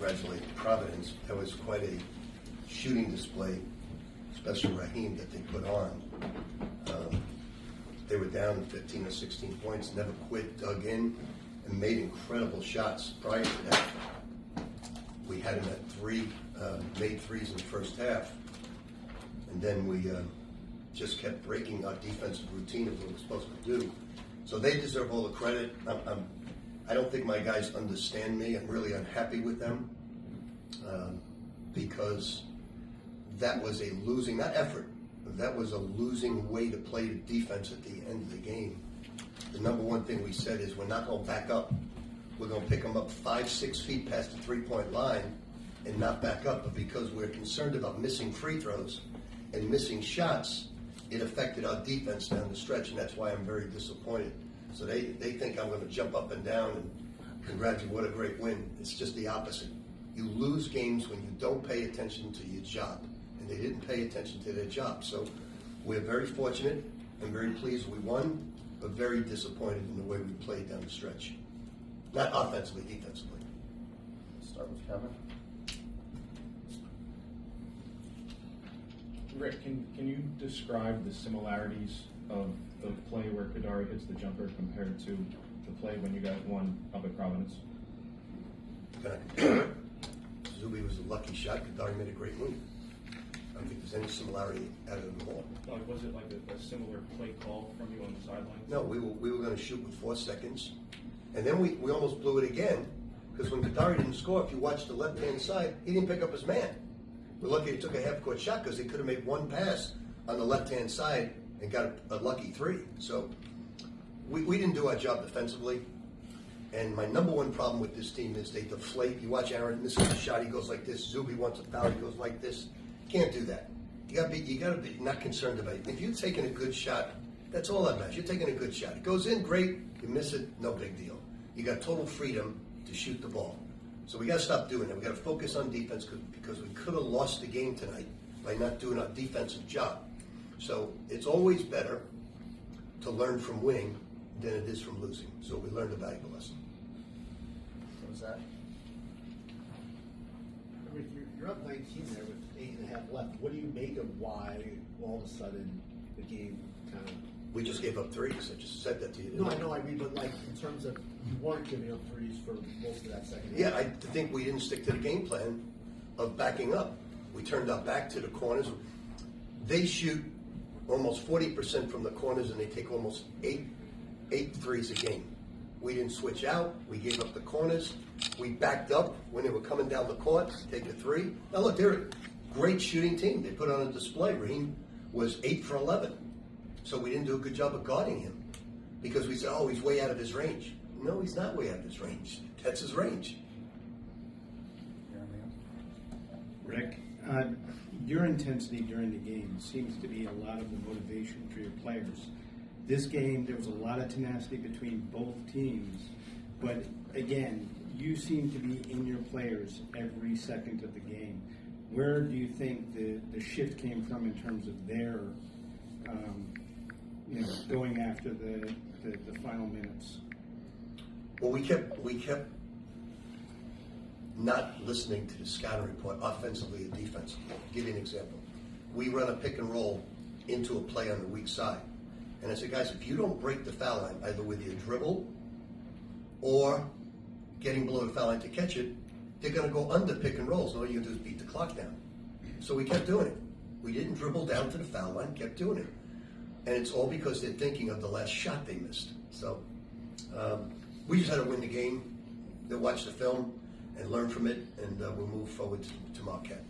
congratulate Providence. That was quite a shooting display, especially Raheem, that they put on. They were down 15 or 16 points, never quit, dug in, and made incredible shots prior to that. We had them at three, made threes in the first half, and then we just kept breaking our defensive routine of what we're supposed to do. So they deserve all the credit. I don't think my guys understand me. I'm really unhappy with them because that was a losing, not effort, that was a losing way to play the defense at the end of the game. The number one thing we said is we're not going to back up. We're going to pick them up 5-6 feet past the three-point line and not back up. But because we're concerned about missing free throws and missing shots, it affected our defense down the stretch, and that's why I'm very disappointed. So they think I'm going to jump up and down and congratulate, what a great win. It's just the opposite. You lose games when you don't pay attention to your job, and they didn't pay attention to their job. So we're very fortunate and very pleased we won, but very disappointed in the way we played down the stretch. Not offensively, defensively. Let's start with Kevin. Rick, can you describe the similarities of the play where Kadari hits the jumper compared to the play when you guys won up at Providence? Can I compare it? Zuby was a lucky shot. Kadari made a great move. I don't think there's any similarity out of the ball. Was it like a similar play call from you on the sideline? No, we were going to shoot with 4 seconds, and then we almost blew it again because when Kadari didn't score, if you watch the left-hand side, he didn't pick up his man. We're lucky he took a half-court shot because he could have made one pass on the left-hand side and got a lucky 3. So we didn't do our job defensively. And my number one problem with this team is they deflate. You watch Aaron misses a shot, he goes like this. Zuby wants a foul, he goes like this. Can't do that. You gotta be not concerned about it. If you're taking a good shot, that's all that matters. You're taking a good shot. It goes in, great. You miss it, no big deal. You got total freedom to shoot the ball. So we got to stop doing that. We got to focus on defense because we could have lost the game tonight by not doing our defensive job. So it's always better to learn from winning than it is from losing. So we learned a valuable lesson. What was that? Rick, you're up 19 there with 8.5 left. What do you make of why all of a sudden the game kind of... We just gave up threes. I just said that to you. No, I know. I mean, but like in terms of you weren't giving up threes for most of that second half. Yeah, I think we didn't stick to the game plan of backing up. We turned our back to the corners. They shoot almost 40% from the corners, and they take almost eight threes a game. We didn't switch out. We gave up the corners. We backed up when they were coming down the court, take a 3. Now look, they're a great shooting team. They put on a display. Raheem was 8 for 11. So we didn't do a good job of guarding him because we said, oh, he's way out of his range. No, he's not way out of his range. That's his range. Rick, your intensity during the game seems to be a lot of the motivation for your players. This game, there was a lot of tenacity between both teams, but again, you seem to be in your players every second of the game. Where do you think the shift came from in terms of their going after the final minutes? Well, we kept not listening to the scouting report offensively and defensively. I'll give you an example. We run a pick and roll into a play on the weak side. And I said, guys, if you don't break the foul line, either with your dribble or getting below the foul line to catch it, they're going to go under pick and rolls. All you do is beat the clock down. So we kept doing it. We didn't dribble down to the foul line, kept doing it. And it's all because they're thinking of the last shot they missed. So we just had to win the game. They'll watch the film and learn from it, and we'll move forward to Marquette.